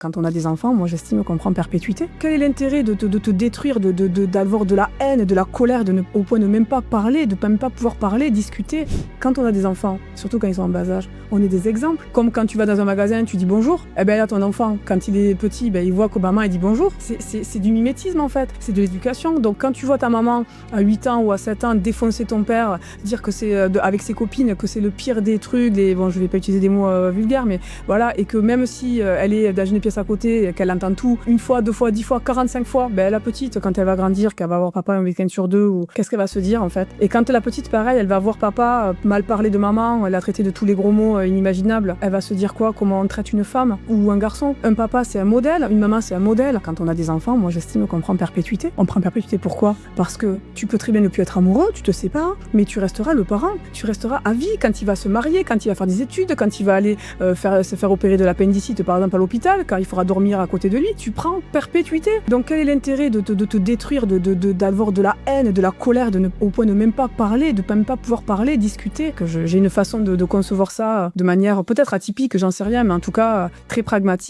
Quand on a des enfants, moi j'estime qu'on prend perpétuité. Quel est l'intérêt de te détruire, d'avoir de la haine, de la colère, au point de même pas parler, de même pas pouvoir parler, discuter? Quand on a des enfants, surtout quand ils sont en bas âge, on est des exemples. Comme quand tu vas dans un magasin, tu dis bonjour, eh bien là ton enfant, quand il est petit, il voit que maman dit bonjour. C'est du mimétisme en fait, c'est de l'éducation. Donc quand tu vois ta maman à 8 ans ou à 7 ans défoncer ton père, dire que c'est avec ses copines, que c'est le pire des trucs, bon je vais pas utiliser des mots vulgaires, mais voilà, et que même si elle est dans une pièce à côté, qu'elle entend tout, une fois, 2 fois, 10 fois, 45 fois, la petite, quand elle va grandir, qu'elle va voir papa un week-end sur 2, ou qu'est-ce qu'elle va se dire en fait? Et quand la petite, pareil, elle va voir papa mal parler de maman, elle a traité de tous les gros mots inimaginables, elle va se dire quoi? Comment on traite une femme ou un garçon? Un papa c'est un modèle, une maman c'est un modèle. Quand on a des enfants, moi j'estime qu'on prend perpétuité. On prend perpétuité pourquoi? Parce que tu peux très bien ne plus être amoureux, tu te sépares, mais tu resteras le parent, tu resteras à vie quand il va se marier, quand il va faire des études, quand il va aller se faire opérer de l'appendicite par exemple à l'hôpital, quand il faudra dormir à côté de lui, tu prends perpétuité. Donc quel est l'intérêt de te détruire, d'avoir de la haine, de la colère, au point de même pas parler, de même pas pouvoir parler, discuter? Que j'ai une façon de concevoir ça de manière peut-être atypique, j'en sais rien, mais en tout cas très pragmatique.